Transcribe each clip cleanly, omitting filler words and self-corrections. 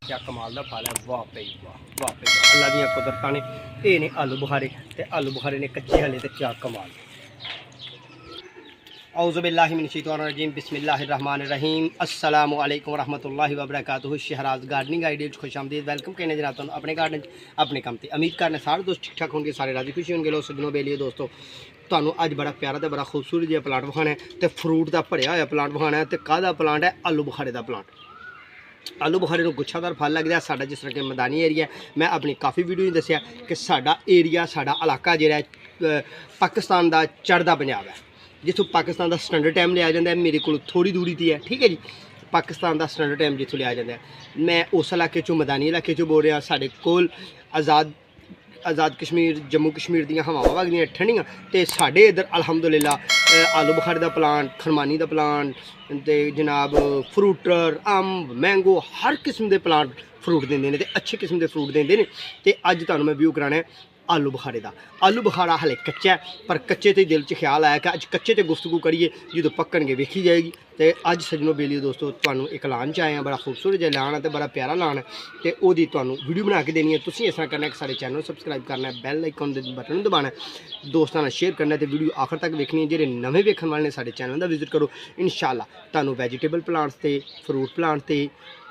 क्या कमाल का फल है। वाह भाई वाह, वाह भाई वाह, अल्लाह दी कुदरतां ने। ये ने आलू बुखारे ते आलू बुखारे ने कच्चे हले ते क्या कमाल। औज़ु बिल्लाहि मिनश शैतानिर रजीम, बिस्मिल्लाहिर रहमानिर रहीम, अस्सलामु अलैकुम वरहमतुल्लाहि वबरकातुहू। शहराज गार्डनिंग आइडिया खुशामदीद, वेलकम कहने जनाब तुहानू अपने गार्डन अपने काम ते। उम्मीद करने सारे दोस्त ठीक ठाक होंगे, सारे राजी खुशी होंगे। लो सज्जनों बेलिए दोस्तों, तुहानू अज बड़ा प्यारा तो बड़ा खूबसूरत जिहा प्लांट विखाना है तो फ्रूट का भरिया होया प्लांट विखाना है। तो काहदा प्लांट है? आलू बुखारे का प्लांट। आलू बुखारे को गुच्छादार फल लगता है। साडा जिस तरह के मैदानी एरिया, मैं अपनी काफ़ी वीडियो में दसिया कि साडा एरिया, साडा इलाका जिहड़ा पाकिस्तान का चढ़दा पंजाब है, जिथों पाकिस्तान का स्टैंडर्ड टाइम लिया जाता है। मेरे को थोड़ी दूरी थी है, ठीक है जी। पाकिस्तान का स्टैंडर्ड टाइम जिथों लिया जाता है, मैं उस इलाके चों मैदानी इलाके चों बोल रहा। साढ़े कोल आज़ाद कश्मीर, जम्मू कश्मीर दीयां हवावां वगदियां ठंडियां, तो साढ़े इधर अलहमदुलिल्लाह आलू बुखारे का प्लांट, खरमानी का प्लांट, तो जनाब फ्रूटर, अंब, मैंगो, हर किस्म के प्लांट फ्रूट देंदे ने, ते अच्छे किस्म के फ्रूट देंदे ने। ते अज तुहानू मैं व्यू कराना है आलू बुखारे का। आलू बुखारा हले कच्चा है, पर कच्चे तो दिल च ख्याल आया कि अज कच्चे तो गुफ्तगू करिए, जो पक्कणगे वेखी जाएगी। तो अज सज्जनों बेलियो दोस्तों, तुहानू एक लान च आए हैं, बड़ा खूबसूरत जिहा लान है, तो बड़ा प्यारा लान है। तो ओहदी तुहानू वीडियो बना के देनी है। तुसीं इस तरह करना है कि सारे चैनल सबसक्राइब करना है, बैल आइकन दे बटन दबाना है, दोस्तों नाल शेयर करना है, तो वीडियो आखिर तक वेखनी है। जिहड़े नवें वेखण वाले ने सारे चैनल का विजिट करो। इंशाअल्लाह तुहानू वैजीटेबल प्लांट्स ते, फ्रूट प्लांट ते,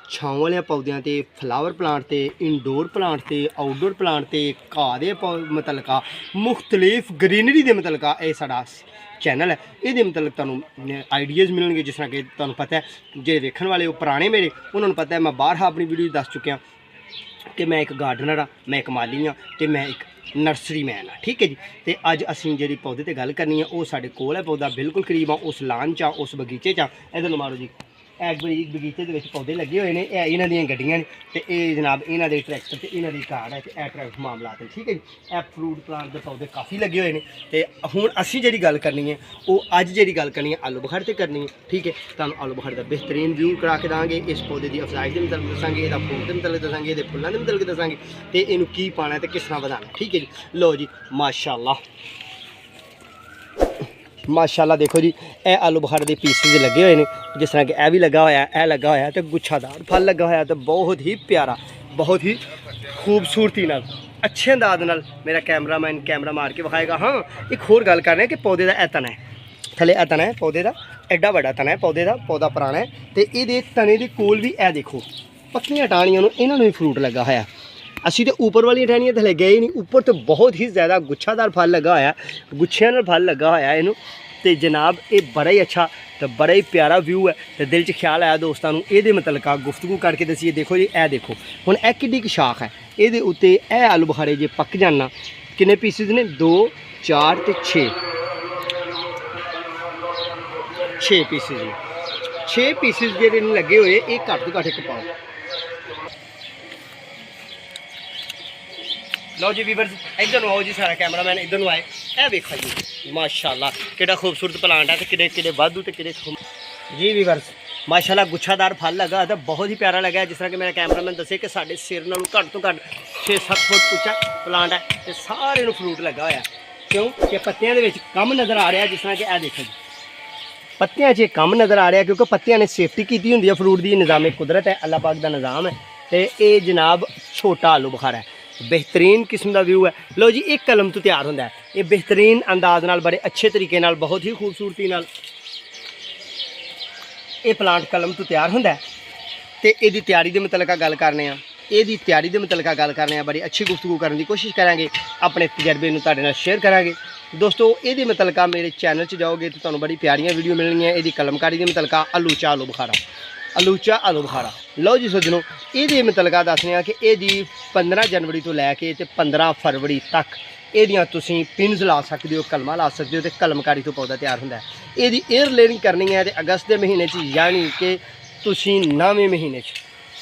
छां वाले पौधों ते, फ्लावर प्लांट ते, इंडोर प्लांट ते, आउटडोर प्लांट ते, घाह दे मतलब मुख्तलिफ ग्रीनरी के मतलब यह साडा चैनल है। ये मतलब तुहानू आइडियाज़ मिलणगे। जिस तरह कि तुहानू पता है, जो वेखण वाले पुराने मेरे, उन्होंने पता है मैं बाहर अपनी वीडियो दस चुकिया कि मैं एक गार्डनर हाँ, मैं एक माली हाँ, तो मैं एक नर्सरी मैन हाँ, ठीक है जी। तो अज असीं जी पौधे ते गल करनी है, वो साडे कोल है पौधा, बिल्कुल करीब आ उस लान च, उस बगीचे च। इधर मारो जी, बरीक बगीचे के पौधे लगे हुए हैं, इन्हों दी गड्डियां ने, तो ये जनाब इन्हों के ट्रैक्टर तो इन्हों की कार है, तो यह ट्रैक्टर मामलात है, ठीक है जी। यह फ्रूट प्लांट के पौधे काफ़ी लगे हुए हैं। तो हुण असीं जी गल करनी है, वो अज जी गल करनी है आलू बुखारे ते करनी है, ठीक है। तुहानू आलू बुखारे का बेहतरीन व्यू करा के देंगे, इस पौधे की अफजाइश के मतलब दसांगे, इसका फूल के मतलब दसांगे, ये फुलों के मतलब दसांगे, तो इनू की पाना तो किस तरह बढ़ाना, ठीक है जी। लो जी, माशाअल्लाह माशाअल्लाह, देखो जी, यह आलू बुखारे के पीसिस लगे हुए हैं। जिस तरह कि यह भी लगा होया, यह लगा होया, तो गुच्छादार फल लगा होया, तो बहुत ही प्यारा, बहुत ही खूबसूरती नाल, अच्छे अंदाज नाल मेरा कैमरामैन कैमरा मार के विखाएगा। हाँ, एक होर गल कर रहे हैं कि पौधे का यह तना है, थले यह तना है पौधे का, एडा बड़ा तना है पौधे का, पौधा पुराना है। तो ये तने के कोल भी यह देखो पक्कियां टाहनियां, इन्होंने भी फ्रूट लगा होया। असी तो ऊपर वाली टहनियां थले गए नहीं, ऊपर तो बहुत ही ज़्यादा गुच्छादार फल लगा होया, गुच्छियां नाल फल लगा होया इनू। तो जनाब ये बड़ा ही अच्छा, तो बड़ा ही प्यारा व्यू है। तो दिल च ख्याल आया दोस्तों ये मतलब गुफ्तगू करके दसीए। देखो जी, यह देखो हुण यह किड्डी क शाख है, ये उत्ते यह आलू बुखारे जे पक जाना, किन्ने पीसिस ने? 2 4 ते 6 पीसिस ने। 6 पीसिस जेह्ड़े लगे हुए, ये घट्ट तो घट्ट एक पाओ। लो जी वीवर्स, इधर आओ जी, सारा कैमरामैन इधर आए, यह देखा जी माशाअल्लाह कितना खूबसूरत प्लांट है, तो किड़े वाधू तो किड़े जी वीवर्स, माशाअल्लाह गुच्छादार फल लगा, तो बहुत ही प्यारा लगा। जिस तरह कि मेरा कैमरामैन दसे कि साढ़े सिर नालों घट तो घट 6-7 फुट उच्चा प्लांट है, तो सारे फ्रूट लगा होया। क्यों कि पत्तियां दे विच कम नज़र आ रहा है। जिस तरह कि यह देखो जी, पत्तियां च कम नज़र आ रहा है, क्योंकि पत्तियां ने सेफ्टी की होंगी है फ्रूट की। निज़ाम कुदरत है, अल्लाह पाक का निज़ाम है। तो ये जनाब छोटा आलू बुखारा है, बेहतरीन किस्म का व्यू है। लो जी, एक कलम तो तैयार होंदा है, ये बेहतरीन अंदाज नाल, बड़े अच्छे तरीके नाल, बहुत ही खूबसूरती नाल ये प्लांट कलम तो तैयार होंदा है। तो यदी तैयारी के मतलब गल करने, यदी तैयारी के मतलब गल करने, बड़ी अच्छी गुफ्तगू करने की कोशिश करांगे, अपने तजर्बे नूं तुहाडे नाल शेयर करांगे दोस्तों। ये मतलब मेरे चैनल च जाओगे तो तुहानूं बड़ी प्यारियां वीडियो मिलणगियां। यदी कलमकारी के मतलब आलूचा आलू बुखारा, आलूचा आलू बुखारा। लो जी सज्जनों, ये मतलब दसने कि यदी 15 जनवरी तो लैके 15 फरवरी तक एदियां तुसीं पिन्स ला सकते हो, कलमा ला सकते हो, तो कलमकारी तो पौधा तैयार होंदा है। यदी एयर लेयरिंग करनी है तो अगस्त के महीने यानी कि तुसीं 9वें महीने,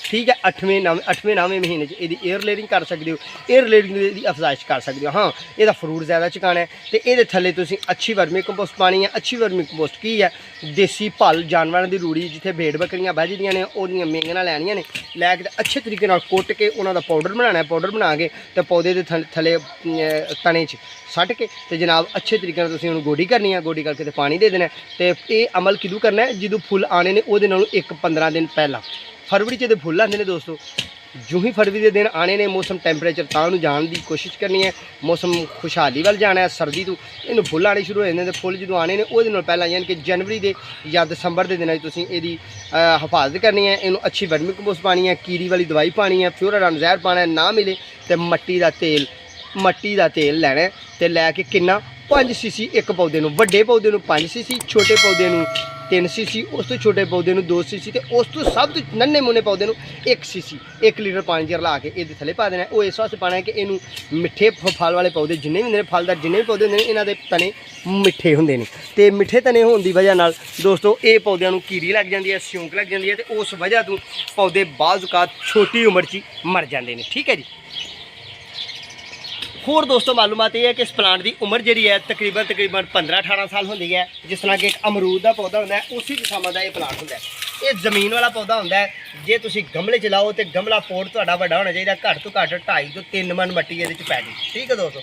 ठीक है, 8वें 9वें महीने यदि एयर लेयरिंग कर सकते हो, एयर लेयरिंग की अफजाइश कर सकते हो। हाँ, यदा फ्रूट ज़्यादा चकाना है तो ये थले तुसीं अच्छी वर्मी कंपोस्ट पानी है। अच्छी वर्मी कंपोस्ट की है? देसी भल जानवरों की रूड़ी, जिथे भेड़ बकरियां बजदियां ने, ओहदियां मेंगना लैनियां ने, लैके अच्छे तरीके नाल कुट के उन्हों का पाउडर बनाना है। पाउडर बना के तो पौधे के थले तने सट के तो जनाब अच्छे तरीके तुसीं उन्होंने गोडी करनी है। गोडी करके तो पानी दे देना है। तो ये अमल किदों करना है? जो फुल आने ने, वो 1-15 दिन पहला, फरवरी च फुल आते हैं दोस्तों, जो ही फरवरी के दिन आने ने मौसम टैंपरेचर तां जाने की कोशिश करनी है, मौसम खुशहाली वाल जाना है। सर्दी तो इन्हू फुल आने शुरू हो जाते हैं। फुल जो आने ने वो पहला यानी कि जनवरी के या दिसंबर के दिनों तुसीं इहदी हिफाजत करनी है। इन्हू अच्छी वर्मी कंपोस्ट पानी है, कीड़ी वाली दवाई पानी है, फ्लोराडान जहर पाना है। ना मिले तो मट्टी का तेल लैना तो लैके किन्ना 5 सीसी एक पौधे नूं, वड्डे पौधे नूं 5 सीसी, छोटे पौधे नूं 3 सीसी, उस तो छोटे पौधे नूं 2 सीसी, तो उस तो सब तो नन्हे मुन्ने पौधे नूं 1 सीसी 1 लीटर पानी च रला के ये थले पा देना। वो इस वास्ते पाना है कि इनू मिठे फल वाले पौधे जिन्ने भी होंदे ने, फलदार जिन्ने भी पौधे होंदे ने, इन्हां दे तने मिठे होंदे ने। ते मिठे तने होने की वजह नाल दोस्तों ये पौधों नूं कीड़ी लग जाती है, सिਉਂਕ लग जाती है, तो उस वजह तो पौधे बाज़ औकात छोटी उम्र च मर जाते हैं। ठीक है जी। होर दोस्तों मालूमात ये है कि इस प्लांट की उम्र जी है तकरीबन 15-18 साल होती है। जिस तरह कि एक अमरूद का पौधा होंदा है उसी किस्म का ये प्लांट होंदा है। ये जमीन वाला पौधा होंदा है। जे तुसीं गमले च लाओ तो गमला पोट तुहाडा वड्डा होना चाहिए, घट तो घट 2.5 तो 3 मन मट्टी ये पै जाए। ठीक है दोस्तों,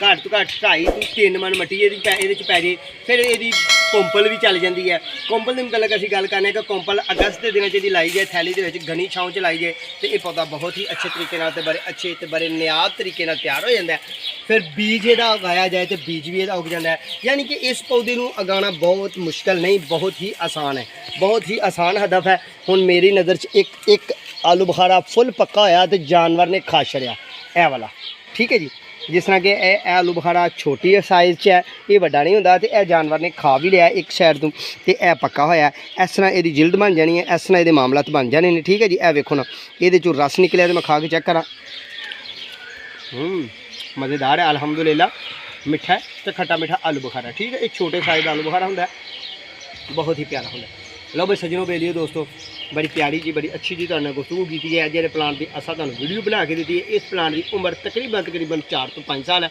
घट तो घट 2.5 तो 3 मन मट्टी ये पै जाए। फिर ये कोंपल भी चल जाती है। कोंपल के मतलब असीं गल करने कि कोंपल अगस्त के दिनों च लाई जाए, थैली के घनी छाँव च लाई जाए, तो यह पौधा बहुत ही अच्छे तरीके नाल ते बड़े अच्छे तो बड़े नियाब तरीके नाल तैयार हो जाता है। फिर बीज यदा उगाया जाए तो बीज भी यदा उग जाता है। यानी कि इस पौधे को उगाना बहुत मुश्किल नहीं, बहुत ही आसान है, बहुत ही आसान हदफ है। हुण मेरी नज़र च एक आलू बुखारा फुल पक्का होया तो जानवर ने खा छड़िया ए वाला। ठीक है जी। जिस तरह कि आलू बुखारा छोटी साइज़ च है, ये वड्डा नहीं होंदा, तो यह जानवर ने खा भी लिया एक साइड तो यह पक्का होया। इस तरह यदी जिल्द बन जानी है, इस तरह ये मामलात बन जाने ने। ठीक है जी। वेखो ना ये रस निकलिया, तो मैं खा के चेक करा। मज़ेदार है, अल्हम्दुलिल्लाह। मिठा है तो खट्टा मीठा आलू बुखारा। ठीक है, एक छोटे साइज़ आलू बुखारा होंदा है, बहुत ही प्यारा होंदा है। लो भाई सज्जनों बेलियो दोस्तों, बड़ी प्यारी जी बड़ी अच्छी जी तुहाडे नाल गुफ्तगू की है। जेह्ड़े प्लांट की असां तुहानूं वीडियो बना के दी है। इस प्लांट की उम्र तकरीबन 4 तो 5 साल है।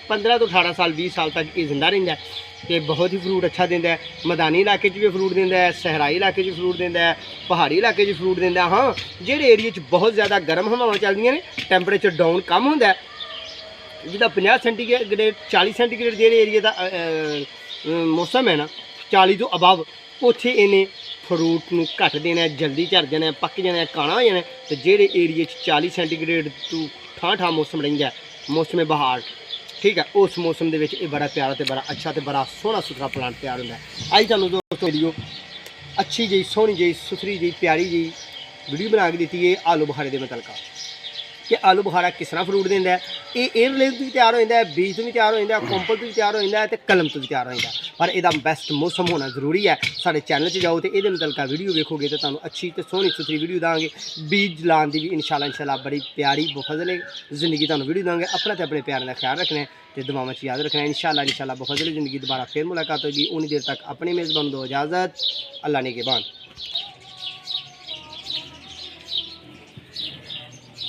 15 तो 18 साल 20 साल तक ये जिंदा रहिंदा है तो बहुत ही फ्रूट अच्छा देंदा है। मैदानी इलाके भी फ्रूट देंदा है, सहराई इलाके फ्रूट देंदा है, पहाड़ी इलाके फ्रूट देंदा है। हाँ, जेह्ड़े एरिए बहुत ज़्यादा गर्म हवावां चलदियां ने, टैंपरेचर डाउन कम होंदा है, जिदा 50 सेंटीग्रेड 40 सेंटीग्रेड जेह्ड़े एरिए का मौसम है ना 40 तो अबव, उत्थे इन्हें फ्रूट नूं घट देना है, जल्दी झड़ जाना है, पक जाना है, काना हो जाना है। तो जेह्ड़े एरिए 40 सेंटीग्रेड तो ठा मौसम रहिंदा है, मौसम बहार, ठीक है, उस मौसम के विच बड़ा प्यारा तो बड़ा अच्छा तो बड़ा सोहना सुथरा प्लांट तैयार होंदा है। अज तुहानूं दोस्तों वीडियो अच्छी जी सोहनी जी सुथरी जी प्यारी जी वीडियो बना के दी है आलू बुखारे के मुतलका कि आलू बुखारा किस तरह फ्रूट देंदा है। ये एयर लेवल तो भी तैयार हो जाता है, बीज तो भी तैयार हो जाता है, कोंपल तो भी तैयार हो जाता है, तो कलम तो भी तैयार हो जाता है। पर यदा बेस्ट मौसम होना जरूरी है। साढ़े चैनल से जाओ तो ये मुतलका वीडियो देखोगे तो तुहानूं अच्छी तो सोहनी सुथरी वीडियो देंगे। बीज लाने की भी इंशाल्लाह बड़ी प्यारी बफजल जिंदगी तुहानूं वीडियो देंगे। अपना तो अपने प्यार का ख्याल रखना है तो दुआवां च याद रखना है। इंशाल्लाह बफजल जिंदगी दोबारा फिर मुलाकात होगी। उन्नी देर तक अपनी मेज़बान दो इजाज़त। अल्लाह ने के बाद।